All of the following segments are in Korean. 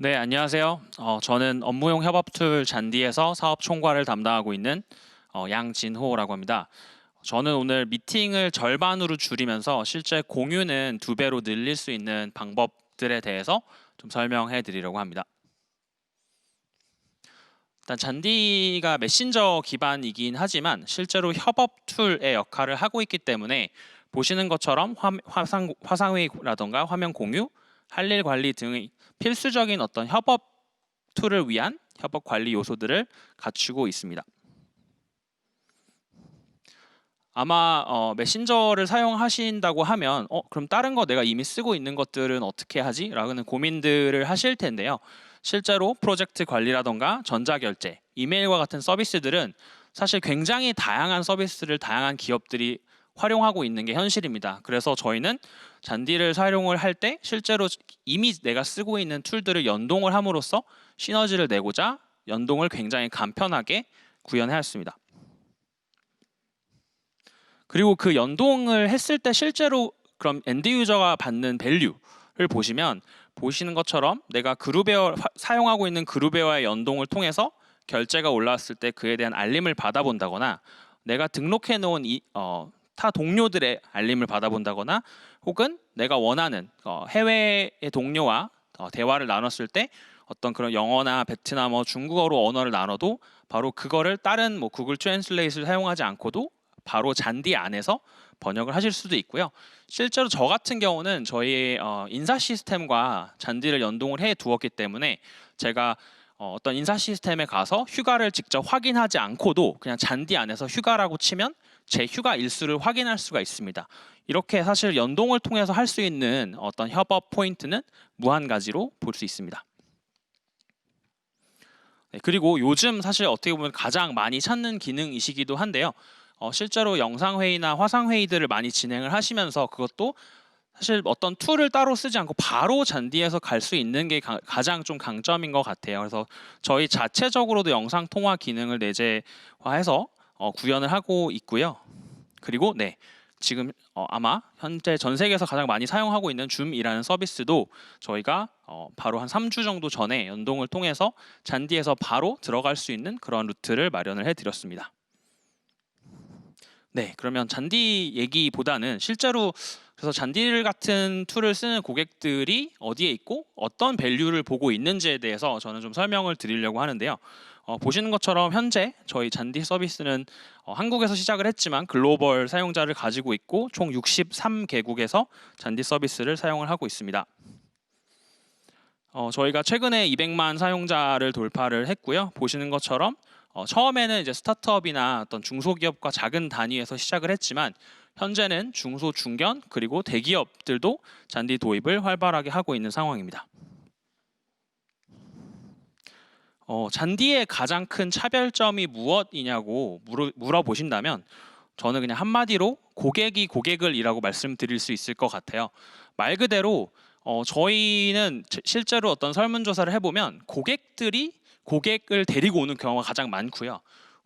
네, 안녕하세요. 저는 업무용 협업 툴 잔디에서 사업 총괄을 담당하고 있는 양진호라고 합니다. 저는 오늘 미팅을 절반으로 줄이면서 실제 공유는 2배로 늘릴 수 있는 방법들에 대해서 좀 설명해 드리려고 합니다. 일단 잔디가 메신저 기반이긴 하지만 실제로 협업 툴의 역할을 하고 있기 때문에 보시는 것처럼 화상회의라던가 화면 공유, 할 일 관리 등의 필수적인 어떤 협업 툴을 위한 협업 관리 요소들을 갖추고 있습니다. 아마 메신저를 사용하신다고 하면 그럼 다른 거 내가 이미 쓰고 있는 것들은 어떻게 하지? 라는 고민들을 하실 텐데요. 실제로 프로젝트 관리라던가 전자결제, 이메일과 같은 서비스들은 사실 굉장히 다양한 서비스를 다양한 기업들이 활용하고 있는 게 현실입니다. 그래서 저희는 잔디를 사용을 할 때 실제로 이미 내가 쓰고 있는 툴들을 연동을 함으로써 시너지를 내고자 연동을 굉장히 간편하게 구현해 왔습니다. 그리고 그 연동을 했을 때 실제로 그럼 엔드 유저가 받는 밸류를 보시는 것처럼 내가 사용하고 있는 그룹웨어의 연동을 통해서 결제가 올라왔을 때 그에 대한 알림을 받아본다거나 내가 등록해 놓은 타 동료들의 알림을 받아본다거나 혹은 내가 원하는 해외의 동료와 대화를 나눴을 때 어떤 그런 영어나 베트남어, 중국어로 언어를 나눠도 바로 그거를 다른 구글 트랜슬레이트를 사용하지 않고도 바로 잔디 안에서 번역을 하실 수도 있고요. 실제로 저 같은 경우는 저희 인사 시스템과 잔디를 연동을 해 두었기 때문에 제가 어떤 인사 시스템에 가서 휴가를 직접 확인하지 않고도 그냥 잔디 안에서 휴가라고 치면 제 휴가 일수를 확인할 수가 있습니다. 이렇게 사실 연동을 통해서 할 수 있는 어떤 협업 포인트는 무한 가지로 볼 수 있습니다. 네, 그리고 요즘 사실 어떻게 보면 가장 많이 찾는 기능이시기도 한데요. 실제로 영상회의나 화상회의들을 많이 진행을 하시면서 그것도 사실 어떤 툴을 따로 쓰지 않고 바로 잔디에서 갈 수 있는 게 가장 좀 강점인 것 같아요. 그래서 저희 자체적으로도 영상 통화 기능을 내재화해서 구현을 하고 있고요. 그리고 네, 지금 아마 현재 전 세계에서 가장 많이 사용하고 있는 줌이라는 서비스도 저희가 바로 한 3주 정도 전에 연동을 통해서 잔디에서 바로 들어갈 수 있는 그런 루트를 마련을 해드렸습니다. 네, 그러면 잔디 얘기보다는 실제로 그래서 잔디 같은 툴을 쓰는 고객들이 어디에 있고 어떤 밸류를 보고 있는지에 대해서 저는 좀 설명을 드리려고 하는데요. 보시는 것처럼 현재 저희 잔디 서비스는 한국에서 시작을 했지만 글로벌 사용자를 가지고 있고 총 63개국에서 잔디 서비스를 사용을 하고 있습니다. 저희가 최근에 200만 사용자를 돌파를 했고요. 보시는 것처럼 처음에는 이제 스타트업이나 어떤 중소기업과 작은 단위에서 시작을 했지만 현재는 중소, 중견 그리고 대기업들도 잔디 도입을 활발하게 하고 있는 상황입니다. 잔디의 가장 큰 차별점이 무엇이냐고 물어보신다면 저는 그냥 한마디로 고객이 고객을이라고 말씀드릴 수 있을 것 같아요. 말 그대로 저희는 실제로 어떤 설문조사를 해보면 고객들이 고객을 데리고 오는 경우가 가장 많고요.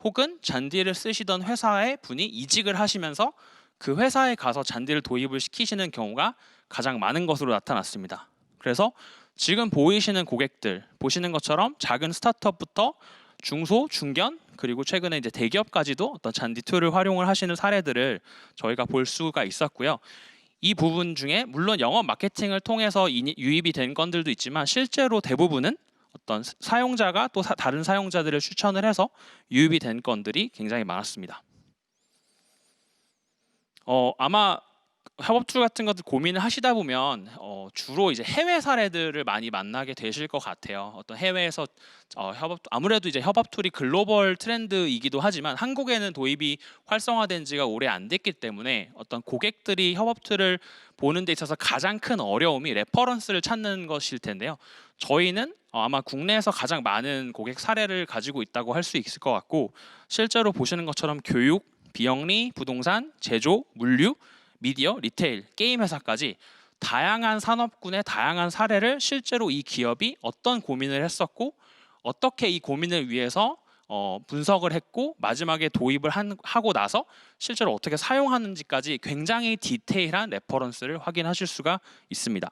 혹은 잔디를 쓰시던 회사의 분이 이직을 하시면서 그 회사에 가서 잔디를 도입을 시키시는 경우가 가장 많은 것으로 나타났습니다. 그래서 지금 보이시는 고객들 보시는 것처럼 작은 스타트업부터 중소, 중견 그리고 최근에 이제 대기업까지도 어떤 잔디 툴을 활용을 하시는 사례들을 저희가 볼 수가 있었고요. 이 부분 중에 물론 영업 마케팅을 통해서 유입이 된 건들도 있지만 실제로 대부분은 어떤 사용자가 또 다른 사용자들을 추천을 해서 유입이 된 건들이 굉장히 많았습니다. 아마 협업 툴 같은 것들 고민을 하시다 보면 주로 이제 해외 사례들을 많이 만나게 되실 것 같아요. 어떤 해외에서 아무래도 이제 협업 툴이 글로벌 트렌드이기도 하지만 한국에는 도입이 활성화된 지가 오래 안 됐기 때문에 어떤 고객들이 협업 툴을 보는 데 있어서 가장 큰 어려움이 레퍼런스를 찾는 것일 텐데요. 저희는 아마 국내에서 가장 많은 고객 사례를 가지고 있다고 할 수 있을 것 같고 실제로 보시는 것처럼 교육, 비영리, 부동산, 제조, 물류 미디어, 리테일, 게임 회사까지 다양한 산업군의 다양한 사례를 실제로 이 기업이 어떤 고민을 했었고 어떻게 이 고민을 위해서 분석을 했고 마지막에 도입을 하고 나서 실제로 어떻게 사용하는지까지 굉장히 디테일한 레퍼런스를 확인하실 수가 있습니다.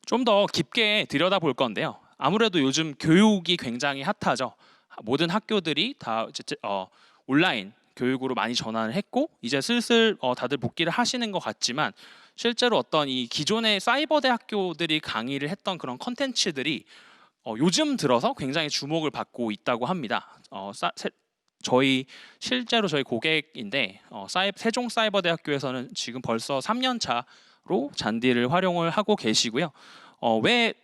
좀 더 깊게 들여다볼 건데요. 아무래도 요즘 교육이 굉장히 핫하죠. 모든 학교들이 다 온라인 교육으로 많이 전환을 했고 이제 슬슬 다들 복귀를 하시는 것 같지만 실제로 어떤 이 기존의 사이버 대학교들이 강의를 했던 그런 컨텐츠들이 요즘 들어서 굉장히 주목을 받고 있다고 합니다. 실제로 저희 고객인데 세종사이버대학교에서는 지금 벌써 3년 차로 잔디를 활용을 하고 계시고요. 왜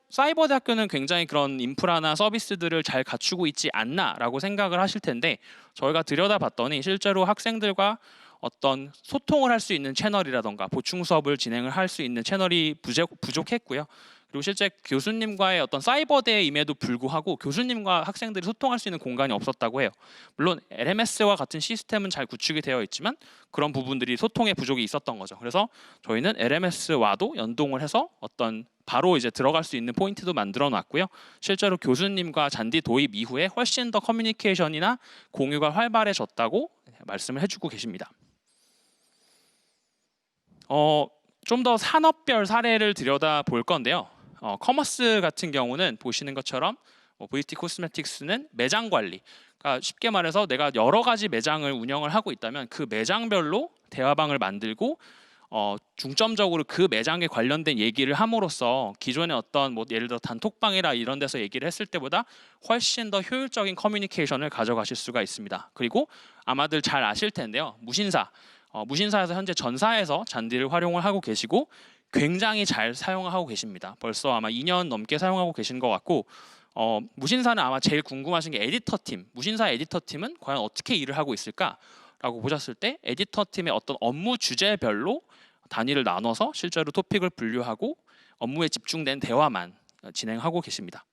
사이버대학교는 굉장히 그런 인프라나 서비스들을 잘 갖추고 있지 않나라고 생각을 하실 텐데 저희가 들여다봤더니 실제로 학생들과 어떤 소통을 할 수 있는 채널이라던가 보충 수업을 진행을 할 수 있는 채널이 부족했고요. 그리고 실제 교수님과의 어떤 사이버대임에도 불구하고 교수님과 학생들이 소통할 수 있는 공간이 없었다고 해요. 물론 LMS와 같은 시스템은 잘 구축이 되어 있지만 그런 부분들이 소통의 부족이 있었던 거죠. 그래서 저희는 LMS와도 연동을 해서 어떤 바로 이제 들어갈 수 있는 포인트도 만들어 놨고요. 실제로 교수님과 잔디 도입 이후에 훨씬 더 커뮤니케이션이나 공유가 활발해졌다고 말씀을 해주고 계십니다. 좀 더 산업별 사례를 들여다 볼 건데요. 커머스 같은 경우는 보시는 것처럼 VT 코스메틱스는 매장 관리, 그러니까 쉽게 말해서 내가 여러 가지 매장을 운영을 하고 있다면 그 매장별로 대화방을 만들고 중점적으로 그 매장에 관련된 얘기를 함으로써 기존의 어떤 예를 들어 단톡방이라 이런 데서 얘기를 했을 때보다 훨씬 더 효율적인 커뮤니케이션을 가져가실 수가 있습니다. 그리고 아마들 잘 아실 텐데요. 무신사에서 현재 전사에서 잔디를 활용을 하고 계시고 굉장히 잘 사용하고 계십니다. 벌써 아마 2년 넘게 사용하고 계신 것 같고 무신사는 아마 제일 궁금하신 게 에디터 팀, 무신사 에디터 팀은 과연 어떻게 일을 하고 있을까라고 보셨을 때 에디터 팀의 어떤 업무 주제별로 단위를 나눠서 실제로 토픽을 분류하고 업무에 집중된 대화만 진행하고 계십니다.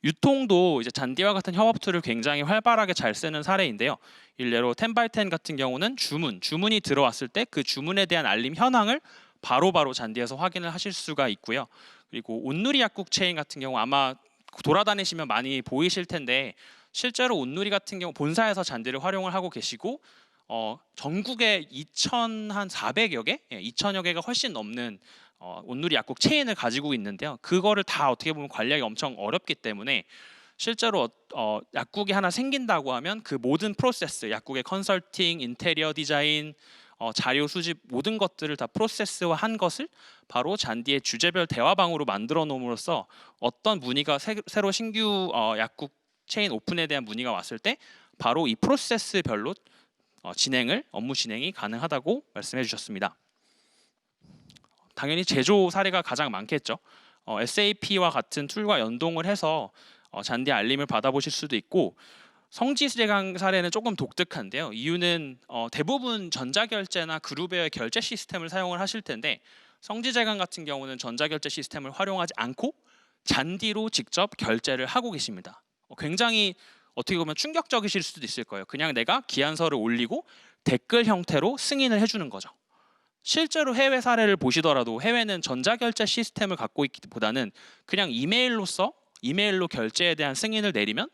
유통도 이제 잔디와 같은 협업 툴을 굉장히 활발하게 잘 쓰는 사례인데요. 일례로 10x10 같은 경우는 주문이 들어왔을 때 그 주문에 대한 알림 현황을 바로바로 잔디에서 확인을 하실 수가 있고요. 그리고 온누리 약국 체인 같은 경우 아마 돌아다니시면 많이 보이실 텐데 실제로 온누리 같은 경우 본사에서 잔디를 활용을 하고 계시고 전국에 2,400여 개, 2,000여 개가 훨씬 넘는 온누리 약국 체인을 가지고 있는데요. 그거를 다 어떻게 보면 관리하기 엄청 어렵기 때문에 실제로 약국이 하나 생긴다고 하면 그 모든 프로세스, 약국의 컨설팅, 인테리어 디자인, 자료 수집 모든 것들을 다 프로세스화한 것을 바로 잔디의 주제별 대화방으로 만들어 놓음으로써 어떤 문의가 새로 신규 약국 체인 오픈에 대한 문의가 왔을 때 바로 이 프로세스별로 업무 진행이 가능하다고 말씀해 주셨습니다. 당연히 제조 사례가 가장 많겠죠. SAP와 같은 툴과 연동을 해서 잔디 알림을 받아보실 수도 있고 성지재강 사례는 조금 독특한데요. 이유는 대부분 전자결제나 그룹의 결제 시스템을 사용을 하실 텐데 성지재강 같은 경우는 전자결제 시스템을 활용하지 않고 잔디로 직접 결제를 하고 계십니다. 굉장히 어떻게 보면 충격적이실 수도 있을 거예요. 그냥 내가 기한서를 올리고 댓글 형태로 승인을 해주는 거죠. 실제로 해외 사례를 보시더라도 해외는 전자결제 시스템을 갖고 있기보다는 그냥 이메일로 결제에 대한 승인을 내리면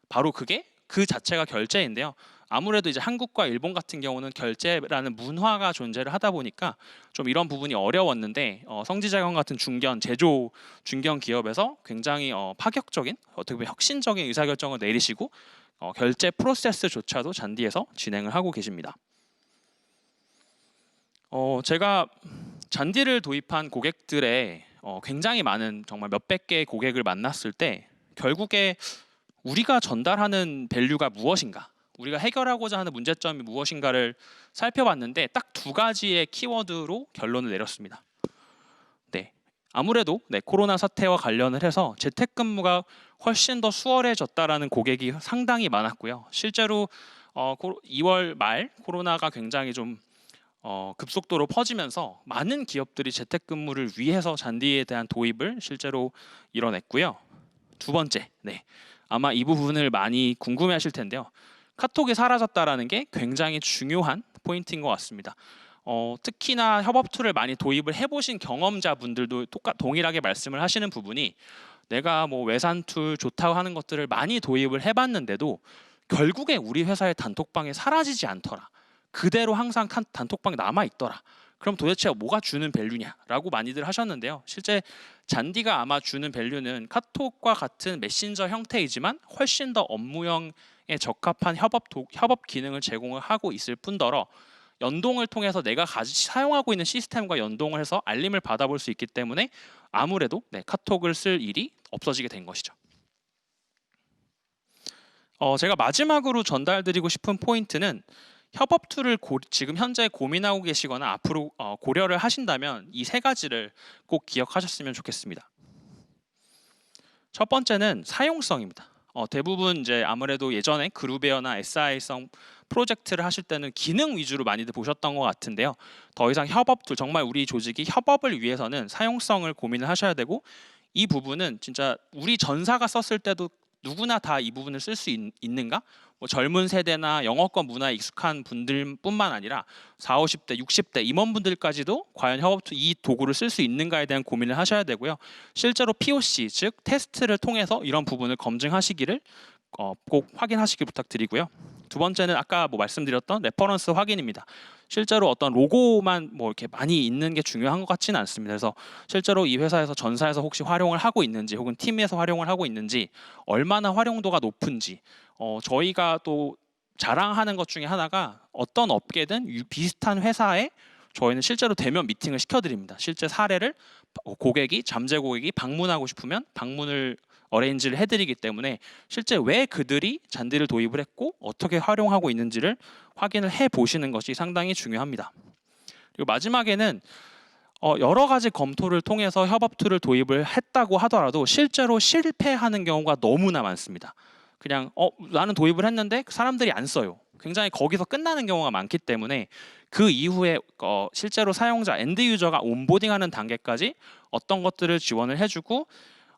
바로 그 자체가 결제인데요. 아무래도 이제 한국과 일본 같은 경우는 결제라는 문화가 존재를 하다 보니까 좀 이런 부분이 어려웠는데 성지재강 같은 제조 중견 기업에서 굉장히 파격적인 어떻게 보면 혁신적인 의사결정을 내리시고 결제 프로세스조차도 잔디에서 진행을 하고 계십니다. 제가 잔디를 도입한 고객들의 굉장히 많은 정말 몇백 개의 고객을 만났을 때 결국에 우리가 전달하는 밸류가 무엇인가, 우리가 해결하고자 하는 문제점이 무엇인가를 살펴봤는데 딱 두 가지의 키워드로 결론을 내렸습니다. 네, 아무래도 코로나 사태와 관련을 해서 재택근무가 훨씬 더 수월해졌다라는 고객이 상당히 많았고요. 실제로 2월 말 코로나가 굉장히 좀 급속도로 퍼지면서 많은 기업들이 재택근무를 위해서 잔디에 대한 도입을 실제로 이뤄냈고요. 두 번째, 아마 이 부분을 많이 궁금해하실 텐데요. 카톡이 사라졌다라는 게 굉장히 중요한 포인트인 것 같습니다. 특히나 협업 툴을 많이 도입을 해보신 경험자분들도 동일하게 말씀을 하시는 부분이 내가 외산 툴 좋다고 하는 것들을 많이 도입을 해봤는데도 결국에 우리 회사의 단톡방에 사라지지 않더라. 그대로 항상 단톡방에 남아있더라. 그럼 도대체 뭐가 주는 밸류냐라고 많이들 하셨는데요. 실제 잔디가 아마 주는 밸류는 카톡과 같은 메신저 형태이지만 훨씬 더 업무형에 적합한 협업 기능을 제공을 하고 있을 뿐더러 연동을 통해서 내가 사용하고 있는 시스템과 연동을 해서 알림을 받아볼 수 있기 때문에 아무래도 카톡을 쓸 일이 없어지게 된 것이죠. 제가 마지막으로 전달드리고 싶은 포인트는 협업 툴을 지금 현재 고민하고 계시거나 앞으로 고려를 하신다면 이 세 가지를 꼭 기억하셨으면 좋겠습니다. 첫 번째는 사용성입니다. 대부분 이제 아무래도 예전에 그루베어나 SI성 프로젝트를 하실 때는 기능 위주로 많이들 보셨던 것 같은데요. 더 이상 협업 툴, 정말 우리 조직이 협업을 위해서는 사용성을 고민을 하셔야 되고, 이 부분은 진짜 우리 전사가 썼을 때도 누구나 다 이 부분을 쓸 수 있는가? 뭐 젊은 세대나 영어권 문화에 익숙한 분들뿐만 아니라 40, 50대, 60대 임원분들까지도 과연 협업 툴 이 도구를 쓸 수 있는가에 대한 고민을 하셔야 되고요. 실제로 POC, 즉 테스트를 통해서 이런 부분을 검증하시기를 꼭 확인하시길 부탁드리고요. 두 번째는 아까 말씀드렸던 레퍼런스 확인입니다. 실제로 어떤 로고만 이렇게 많이 있는 게 중요한 것 같지는 않습니다. 그래서 실제로 이 회사에서 전사에서 혹시 활용을 하고 있는지, 혹은 팀에서 활용을 하고 있는지, 얼마나 활용도가 높은지, 저희가 또 자랑하는 것 중에 하나가 어떤 업계든 비슷한 회사에 저희는 실제로 대면 미팅을 시켜드립니다. 실제 사례를 잠재 고객이 방문하고 싶으면 방문을 어레인지를 해드리기 때문에 실제 왜 그들이 잔디를 도입을 했고 어떻게 활용하고 있는지를 확인을 해보시는 것이 상당히 중요합니다. 그리고 마지막에는 여러 가지 검토를 통해서 협업 툴을 도입을 했다고 하더라도 실제로 실패하는 경우가 너무나 많습니다. 그냥 나는 도입을 했는데 사람들이 안 써요. 굉장히 거기서 끝나는 경우가 많기 때문에 그 이후에 실제로 사용자, 엔드 유저가 온보딩하는 단계까지 어떤 것들을 지원을 해주고,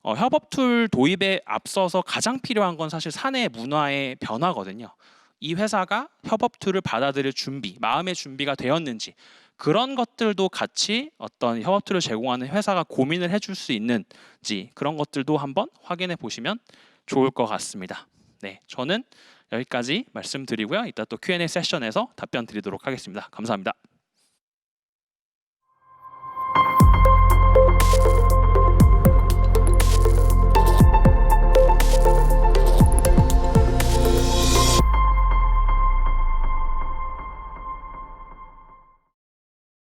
협업 툴 도입에 앞서서 가장 필요한 건 사실 사내 문화의 변화거든요. 이 회사가 협업 툴을 받아들일 준비, 마음의 준비가 되었는지, 그런 것들도 같이 어떤 협업 툴을 제공하는 회사가 고민을 해줄 수 있는지, 그런 것들도 한번 확인해 보시면 좋을 것 같습니다. 네, 저는 여기까지 말씀드리고요. 이따 또 Q&A 세션에서 답변 드리도록 하겠습니다. 감사합니다.